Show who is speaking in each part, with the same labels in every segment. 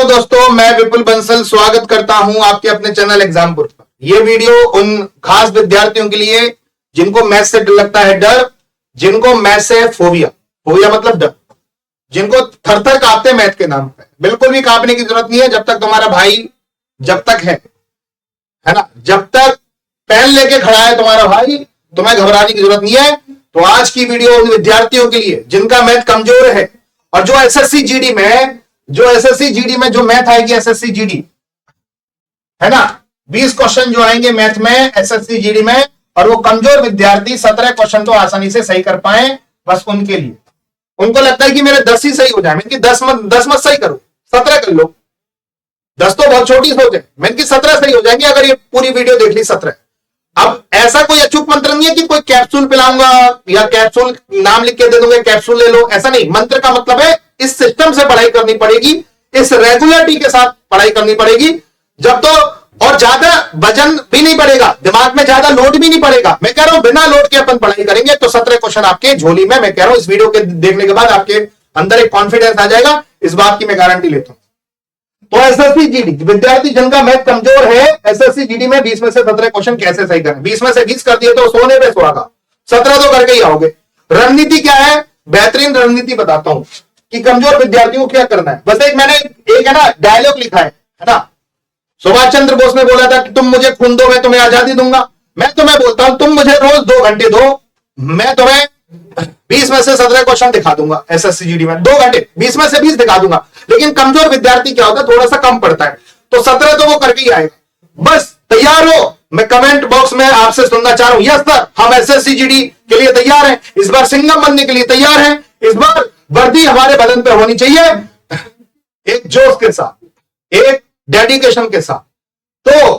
Speaker 1: Hello दोस्तों, मैं विपुल बंसल स्वागत करता हूं आपके अपने चैनल एग्जामपुर पर। यह वीडियो उन खास विद्यार्थियों के लिए जिनको मैथ से लगता है डर, जिनको मैथ से फोबिया, फोबिया मतलब डर, जिनको थर थर कांपते मैथ के नाम पे। बिल्कुल भी कांपने की जरूरत नहीं है। जब तक तुम्हारा भाई जब तक है ना, जब तक पेन लेके खड़ा है तुम्हारा भाई, तुम्हें घबराने की जरूरत नहीं है। तो आज की वीडियो उन विद्यार्थियों के लिए जिनका मैथ कमजोर है और जो एसएससी जीडी में जो मैथ आएगी एसएससी जीडी, है ना, 20 क्वेश्चन जो आएंगे मैथ में एसएससी जीडी में, और वो कमजोर विद्यार्थी 17 क्वेश्चन तो आसानी से सही कर पाए, बस उनके लिए। उनको लगता है कि मेरे 10 ही सही हो जाए, मैंने 10 मत सही करो, 17 कर लो। 10 तो बहुत छोटी सोच है, मैंने 17 सही हो जाएंगे अगर ये पूरी वीडियो देख ली 17। अब ऐसा कोई अचूक मंत्र नहीं है कि कोई कैप्सूल पिलाऊंगा या कैप्सूल नाम लिख के दे दूंगा, कैप्सूल ले लो, ऐसा नहीं। मंत्र का मतलब है इस सिस्टम से पढ़ाई करनी पड़ेगी, इस रेगुलरिटी के साथ पढ़ाई करनी पड़ेगी। जब तो और ज्यादा वजन भी नहीं पड़ेगा, दिमाग में ज्यादा लोड भी नहीं पड़ेगा। मैं कह रहा हूं बिना लोड के अपन पढ़ाई करेंगे तो 17 क्वेश्चन आपके झोली में। मैं कह रहा हूं इस वीडियो के देखने के बाद आपके अंदर एक कॉन्फिडेंस आ जाएगा, इस बात की मैं गारंटी लेता हूं। तो एसएससी जीडी विद्यार्थी जिनका मैथ कमजोर है, एसएससी जीडी में 20 में से 17 क्वेश्चन कैसे सही करें। 20 में से 20 कर दिए तो सोने पे सुहागा, 17 तो करके ही आओगे। रणनीति क्या है, बेहतरीन रणनीति बताता हूं कि कमजोर विद्यार्थियों को क्या करना है। बस मैंने एक है ना डायलॉग लिखा है ना, सुभाष चंद्र बोस ने बोला था कि तुम मुझे खून दो, मैं तुम्हें आजादी दूंगा। मैं तुम्हें बोलता हूं तुम मुझे रोज 2 घंटे दो, मैं तुम्हें 20 में से 17 क्वेश्चन दिखा दूंगा एसएससी जीडी में। 2 घंटे 20 में से 20 दिखा दूंगा। लेकिन कमजोर विद्यार्थी क्या होता है, थोड़ा सा कम पड़ता है, तो 17 तो वो करके ही आएगा। बस तैयार हो। मैं कमेंट बॉक्स में आपसे सुनना चाह रहा हूं, यस सर हम एसएससी जीडी के लिए तैयार हैं, इस बार सिंघम बनने के लिए तैयार हैं, इस बार वर्दी हमारे बदन पे होनी चाहिए, एक जोश के साथ, एक डेडिकेशन के साथ। तो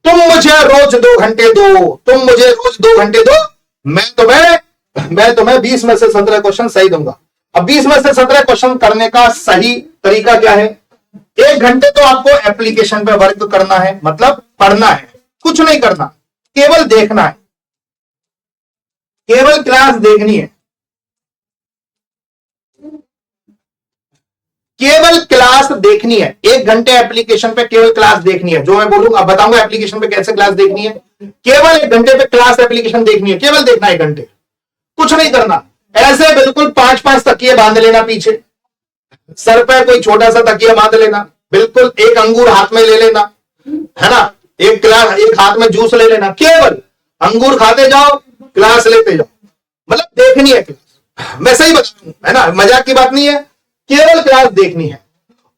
Speaker 1: तुम मुझे रोज 2 घंटे दो, तुम मुझे रोज 2 घंटे दो, मैं तुम्हें 20 में से 17 क्वेश्चन सही दूंगा। अब 20 में से 17 क्वेश्चन करने का सही तरीका क्या है। 1 घंटे तो आपको एप्लीकेशन पे वर्क करना है, मतलब पढ़ना है, कुछ नहीं करना, केवल देखना है, केवल क्लास देखनी है, केवल क्लास देखनी है। 1 घंटे एप्लीकेशन पे केवल क्लास देखनी है। जो मैं बोलूंगा बताऊंगा एप्लीकेशन पे कैसे क्लास देखनी है। केवल 1 घंटे पे क्लास एप्लीकेशन देखनी है, केवल देखना 1 घंटे, कुछ नहीं करना। ऐसे बिल्कुल 5-5 तकिए बांध लेना, पीछे सर पे कोई छोटा सा तकिया बांध लेना, बिल्कुल एक अंगूर हाथ में ले लेना, है ना, एक हाथ में जूस ले लेना, केवल अंगूर खाते जाओ, क्लास लेते जाओ, मतलब देखनी है क्लास। मैं सही बता रहा हूं, है ना, मजाक की बात नहीं है, केवल क्लास देखनी है।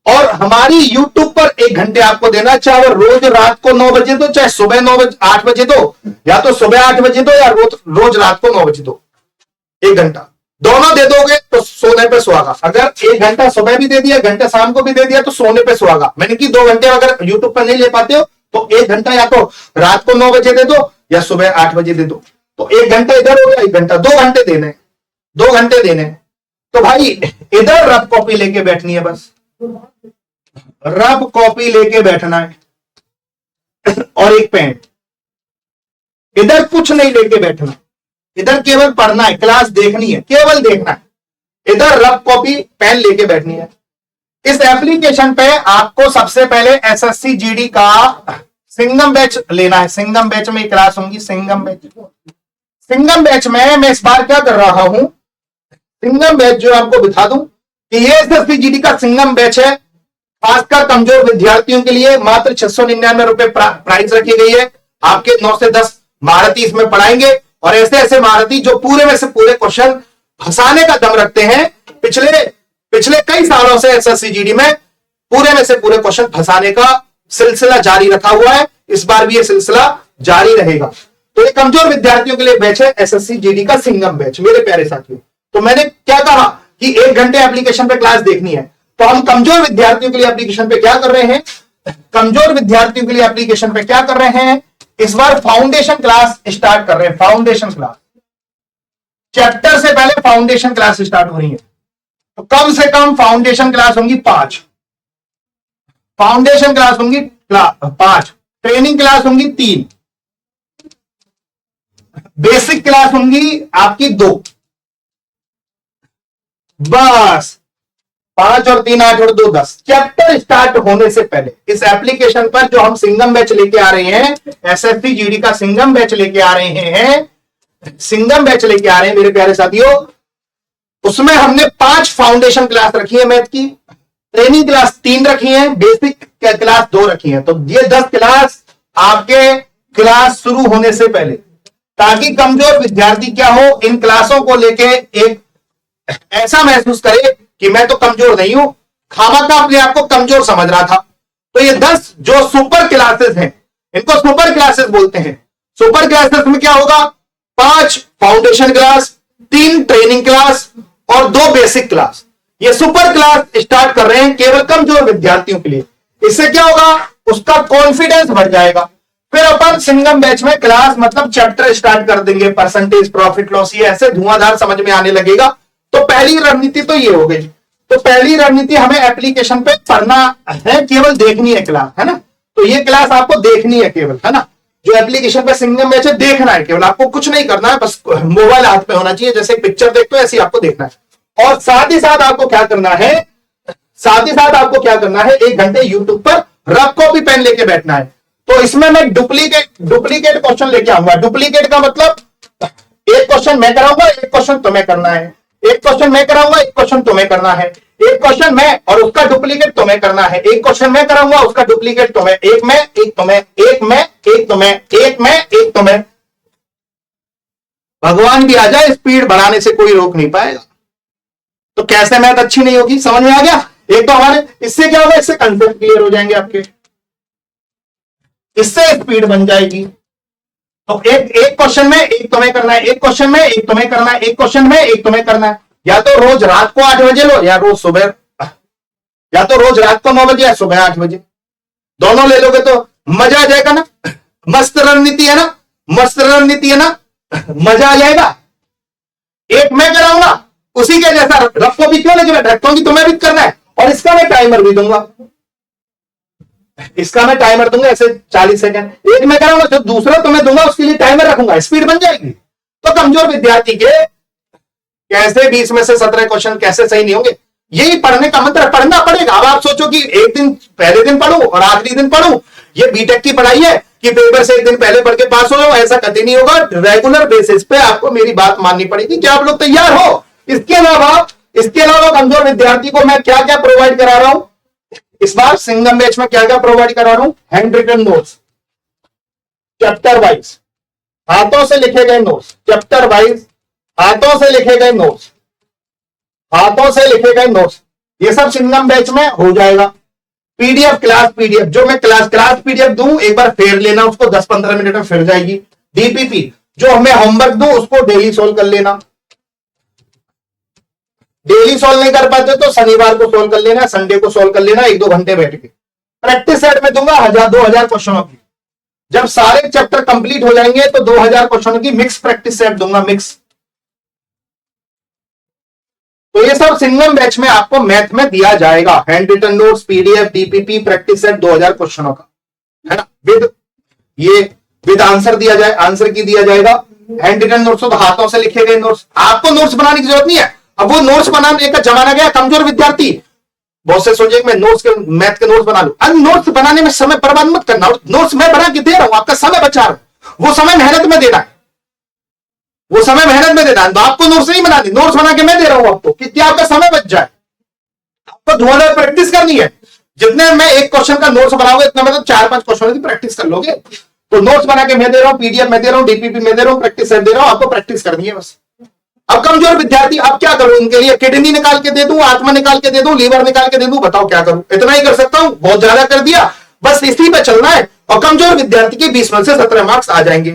Speaker 1: और हमारी YouTube पर 1 घंटे आपको देना, चाहे रोज रात को 9 बजे दो, चाहे सुबह 8 बजे दो, या तो सुबह 8 बजे दो या रोज रात को 9 बजे दो। 1 घंटा दोनों दे दोगे तो सोने पे सुहागा। अगर 1 घंटा सुबह भी दे दिया, 1 घंटा शाम को भी दे दिया, तो सोने पे सुहागा। मैंने कि 2 घंटे अगर यूट्यूब पर नहीं ले पाते हो तो 1 घंटा या तो रात को 9 बजे दे दो या सुबह 8 बजे दे दो। तो 1 घंटा इधर हो गया, 1 घंटा, 2 घंटे देने, 2 घंटे देने। तो भाई इधर रफ कॉपी लेके बैठनी है, बस रफ कॉपी लेके बैठना है और एक पेन। इधर कुछ नहीं लेके बैठना, इधर केवल पढ़ना है, क्लास देखनी है, केवल देखना है। इधर रफ कॉपी पेन लेके बैठनी है। इस एप्लीकेशन पे आपको सबसे पहले एसएससी जीडी का सिंघम बैच लेना है। सिंघम बैच में क्लास होंगी, सिंघम बैच में मैं इस बार क्या कर रहा हूं, सिंघम बैच जो आपको बता दूं कि ये एसएससी जीडी का सिंघम बैच है, खासकर कमजोर विद्यार्थियों के लिए। मात्र 699 रुपए प्राइस रखी गई है। आपके 9 से 10 महारथी इसमें पढ़ाएंगे, और ऐसे ऐसे महारथी जो पूरे में से पूरे क्वेश्चन फंसाने का दम रखते हैं। पिछले कई सालों से एसएससी जीडी में पूरे में से पूरे क्वेश्चन फंसाने का सिलसिला जारी रखा हुआ है, इस बार भी ये सिलसिला जारी रहेगा। तो ये कमजोर विद्यार्थियों के लिए बैच है एसएससी जीडी का सिंघम बैच, मेरे प्यारे साथियों। तो मैंने क्या कहा कि 1 घंटे एप्लीकेशन पे क्लास देखनी है, तो हम कमजोर विद्यार्थियों के लिए एप्लीकेशन पे क्या कर रहे हैं, कमजोर विद्यार्थियों के लिए एप्लीकेशन पे क्या कर रहे हैं, इस बार फाउंडेशन क्लास स्टार्ट कर रहे हैं। फाउंडेशन क्लास, चैप्टर से पहले फाउंडेशन क्लास स्टार्ट हो रही है। तो कम से कम फाउंडेशन क्लास होंगी 5, फाउंडेशन क्लास होंगी 5, ट्रेनिंग क्लास होंगी 3, बेसिक क्लास होंगी आपकी 2, बस। 5 और 3 8 और 2 10 चैप्टर स्टार्ट होने से पहले इस एप्लीकेशन पर जो हम सिंगम बैच लेके आ रहे हैं, एसएससी जीडी का सिंगम बैच लेके आ रहे हैं, सिंगम बैच लेके आ रहे हैं मेरे प्यारे साथियों, उसमें हमने 5 फाउंडेशन क्लास रखी है मैथ की, ट्रेनिंग क्लास 3 रखी है, बेसिक क्लास 2 रखी है। तो ये 10 क्लास आपके क्लास शुरू होने से पहले, ताकि कमजोर विद्यार्थी क्या हो, इन क्लासों को लेके एक ऐसा महसूस करे कि मैं तो कमजोर नहीं हूं, खामखा अपने आप को कमजोर समझ रहा था। तो ये 10 जो सुपर क्लासेस हैं, इनको सुपर क्लासेस बोलते हैं। सुपर क्लासेस में क्या होगा, 5 फाउंडेशन क्लास, 3 ट्रेनिंग क्लास और 2 बेसिक क्लास। ये सुपर क्लास स्टार्ट कर रहे हैं केवल कमजोर विद्यार्थियों के लिए। इससे क्या होगा, उसका कॉन्फिडेंस बढ़ जाएगा। फिर अपन सिंगम बैच में क्लास मतलब चैप्टर स्टार्ट कर देंगे, परसेंटेज, प्रॉफिट लॉस, ये ऐसे धुआंधार समझ में आने लगेगा। तो पहली रणनीति तो ये हो गई। तो पहली रणनीति हमें एप्लीकेशन पे पढ़ना है, केवल देखनी है क्लास, है ना। तो ये क्लास आपको देखनी है केवल, है ना। जो एप्लीकेशन पे सिंगम बैच है देखना है केवल, आपको कुछ नहीं करना है, बस मोबाइल हाथ पे होना चाहिए, जैसे पिक्चर देखते हो ऐसे ही आपको देखना है। और साथ ही साथ आपको क्या करना है, साथ ही साथ आपको क्या करना है, 1 घंटे यूट्यूब पर रफ कॉपी पेन लेके बैठना है। तो इसमें मैं डुप्लीकेट क्वेश्चन लेके आऊंगा। डुप्लीकेट का मतलब एक क्वेश्चन मैं कराऊंगा, एक क्वेश्चन तुम्हें करना है, एक क्वेश्चन मैं कराऊंगा, एक क्वेश्चन तुम्हें करना है, एक क्वेश्चन मैं और उसका डुप्लीकेट तुम्हें करना है, एक क्वेश्चन मैं कराऊंगा, उसका डुप्लीकेट तुम्हें, एक मैं, एक तुम्हें, एक मैं, एक तुम्हें, एक मैं, एक तुम्हें। भगवान भी आ जाए, स्पीड बढ़ाने से कोई रोक नहीं पाएगा। तो कैसे मैथ अच्छी नहीं होगी, समझ में आ गया। एक तो हमारे इससे क्या होगा, इससे कंसेप्ट क्लियर हो जाएंगे आपके, इससे स्पीड बन जाएगी। तो एक क्वेश्चन में एक तुम्हें करना है, एक क्वेश्चन में एक तुम्हें करना है, एक क्वेश्चन में एक तुम्हें करना है। या तो रोज रात को 8 बजे लो, या रोज सुबह, या तो रोज रात को 9 बजे या सुबह 8 बजे, दोनों ले लोगे तो मजा आ जाएगा ना। मस्त रणनीति है ना, मस्त रणनीति है ना, मजा आ जाएगा। एक मैं कराऊंगा, उसी के जैसा रफ को भी क्यों लेके बैठा, क्योंकि तुम्हें भी करना है। और इसका मैं टाइमर भी दूंगा, इसका मैं टाइमर दूंगा ऐसे 40 सेकंड। एक मैं कराऊंगा, जो दूसरा तुम्हें दूंगा उसके लिए टाइमर रखूंगा, स्पीड बन जाएगी। तो कमजोर विद्यार्थी के कैसे 20 में से 17 क्वेश्चन कैसे सही नहीं होंगे, यही पढ़ने का मंत्र। पढ़ना पड़ेगा। अब आप सोचो कि एक दिन पहले दिन पढ़ूं और आखिरी दिन पढ़ूं, ये बीटेक की पढ़ाई है कि पेपर से एक दिन पहले पढ़ के पास हो जाओ, ऐसा कभी नहीं होगा। रेगुलर बेसिस पे आपको मेरी बात माननी पड़ेगी। क्या आप लोग तैयार हो? इसके अलावा कमजोर विद्यार्थी को मैं क्या क्या प्रोवाइड करा रहा हूं इस बार सिंगम बैच में, क्या क्या प्रोवाइड करा रहा हूं, hand written notes, chapter wise हाथों से लिखे गए नोट्स, चैप्टर वाइज हाथों से लिखे गए नोट्स, हाथों से लिखे गए नोट्स, ये सब सिंगम बैच में हो जाएगा। पीडीएफ, क्लास पीडीएफ, जो मैं क्लास पीडीएफ दूं, एक बार फेर लेना उसको, 10-15 मिनट में फिर जाएगी। डीपीपी, जो हमें होमवर्क दूं उसको डेली सोल्व कर लेना। डेली सोल्व नहीं कर पाते तो शनिवार को सोल्व कर लेना, संडे को सोल्व कर लेना, 1-2 घंटे बैठ के। प्रैक्टिस सेट में दूंगा 1000-2000 क्वेश्चनों की। जब सारे चैप्टर कंप्लीट हो जाएंगे तो 2000 क्वेश्चनों की मिक्स प्रैक्टिस सेट दूंगा, मिक्स। तो ये सब सिंगम बैच में आपको मैथ में दिया जाएगा। Hand written notes, PDF, DPP, practice set 2000 क्वेश्चनों का, है ना। विद आंसर दिया जाए, आंसर की दिया जाएगा। हैंड रिटन नोट्स तो हाथों से लिखे गए नोट्स, आपको नोट्स बनाने की जरूरत नहीं है। अब वो नोट्स बनाने का जमाना गया। कमजोर विद्यार्थी बहुत से सोचे मैं नोट्स के, मैथ के नोट्स बना लूं। अब नोट्स बनाने में समय बर्बाद मत करना। नोट्स मैं बना के दे रहा हूं, आपका समय बचा रहा हूं। वो समय मेहनत में देना है, वो समय मेहनत में देना है। तो आपको नोट्स नहीं बनानी, नोट्स बना के मैं दे रहा हूं आपको कि क्या आपका समय बच जाए। आपको धुआंधार प्रैक्टिस करनी है। जितने मैं एक क्वेश्चन का नोट्स बनाऊंगा, इतना मतलब 4-5 क्वेश्चन की प्रैक्टिस कर लोगे। तो नोट्स बना के मैं दे रहा हूं, पीडीएफ मैं दे रहा हूं, डीपीपी मैं दे रहा हूं, प्रैक्टिस सेट दे रहा हूं, आपको प्रैक्टिस करनी है बस। अब कमजोर विद्यार्थी, अब क्या करूं उनके लिए? किडनी निकाल के दे दूं, आत्मा निकाल के दे दूं, लीवर निकाल के दे दूं, बताओ क्या करूं? इतना ही कर सकता हूं, बहुत ज्यादा कर दिया, बस इसी पे चलना है। और कमजोर विद्यार्थी के 20 में से 17 मार्क्स आ जाएंगे।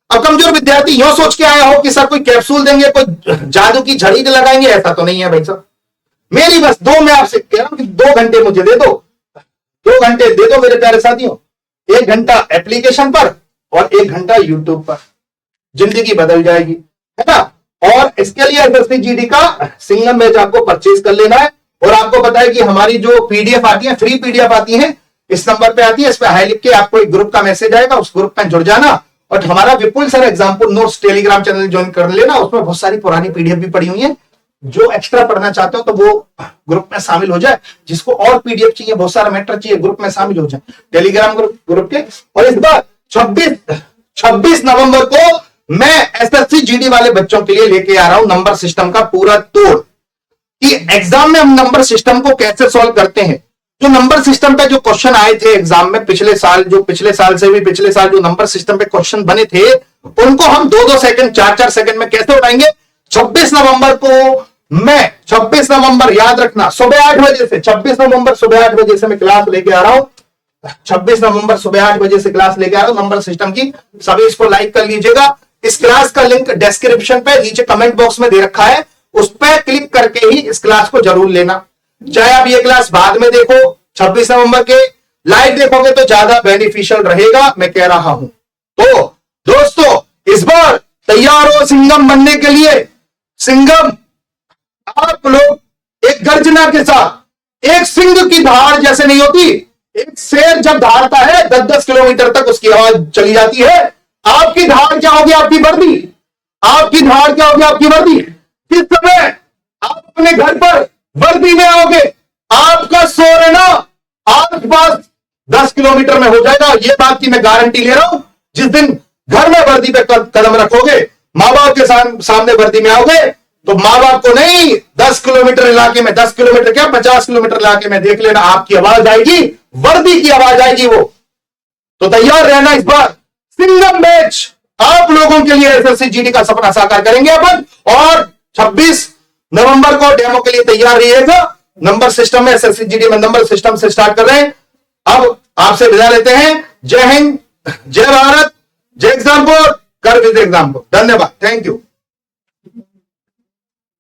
Speaker 1: अब कमजोर विद्यार्थी यो सोच के आया हो कि सर कोई कैप्सूल देंगे, कोई जादू की झड़ी लगाएंगे, ऐसा तो नहीं है भाई साहब। मेरी बस मैं आपसे कह रहा हूं कि 2 घंटे मुझे दे दो, 2 घंटे दे दो मेरे प्यारे साथियों। 1 घंटा एप्लीकेशन पर और 1 घंटा यूट्यूब पर, जिंदगी बदल जाएगी, है ना। और इसके लिए एसएससी जीडी का सिंगम बैच आपको परचेज कर लेना है। और आपको पता है कि हमारी जो पीडीएफ आती है, फ्री पीडीएफ आती है, इस नंबर पे आती है, इस पे हाई लिख के आपको एक ग्रुप का मैसेज आएगा, उस ग्रुप में जुड़ जाना। और हमारा Vipul sir example notes Telegram channel join कर लेना, उसमें बहुत सारी पुरानी पीडीएफ भी पड़ी हुई है, जो एक्स्ट्रा पढ़ना चाहते हो तो वो ग्रुप में शामिल हो जाए, जिसको और पीडीएफ चाहिए, बहुत सारा मैटर चाहिए, ग्रुप में शामिल हो जाए टेलीग्राम ग्रुप के। और इस बार 26 नवंबर को मैं एसएससी जीडी वाले बच्चों के लिए लेके आ रहा हूं नंबर सिस्टम का पूरा तोड़, कि एग्जाम में हम नंबर सिस्टम को कैसे सॉल्व करते हैं। जो नंबर सिस्टम पे जो क्वेश्चन आए थे एग्जाम में पिछले साल पिछले साल जो नंबर सिस्टम पे क्वेश्चन बने थे, उनको हम 2-2 सेकंड 4-4 सेकंड में कैसे उठाएंगे। 26 नवंबर को मैं 26 नवंबर याद रखना सुबह 8 बजे से 26 नवंबर सुबह 8 बजे से मैं क्लास लेके आ रहा हूं। 26 नवंबर सुबह 8 बजे से क्लास लेके आ रहा हूं नंबर सिस्टम की। सभी इसको लाइक कर लीजिएगा। इस क्लास का लिंक डिस्क्रिप्शन पे नीचे कमेंट बॉक्स में दे रखा है, उस पर क्लिक करके ही इस क्लास को जरूर लेना। चाहे आप ये क्लास बाद में देखो, 26 नवंबर के लाइव देखोगे तो ज्यादा बेनिफिशियल रहेगा, मैं कह रहा हूं। तो दोस्तों इस बार तैयार हो सिंघम बनने के लिए। सिंघम आप लोग एक गर्जना के साथ, एक सिंह की धार जैसे नहीं होती, एक शेर जब धारता है 10-10 किलोमीटर तक उसकी आवाज चली जाती है। आपकी धार क्या होगी? आपकी वर्दी। आपकी धार क्या होगी? आपकी वर्दी। किस समय आप अपने घर पर वर्दी में आओगे, आपका सो रहना आस पास 10 किलोमीटर में हो जाएगा। ये बात की मैं गारंटी ले रहा हूं। जिस दिन घर में वर्दी पे कदम रखोगे, मां बाप के सामने वर्दी में आओगे, तो मां बाप को नहीं 10 किलोमीटर इलाके में, 10 किलोमीटर क्या 50 किलोमीटर इलाके में देख लेना, आपकी आवाज आएगी, वर्दी की आवाज आएगी वो। तो तैयार रहना। इस बार सिंघम बैच आप लोगों के लिए एसएससी जीडी का सपना साकार करेंगे अपन। और 26 नवंबर को डेमो के लिए तैयार रहिएगा। नंबर सिस्टम में एसएससी जीडी में नंबर सिस्टम से स्टार्ट कर रहे हैं। अब आपसे विदा लेते हैं। जय हिंद, जय भारत, जय एग्जामपुर, कर विद एग्जामपुर। धन्यवाद, थैंक यू।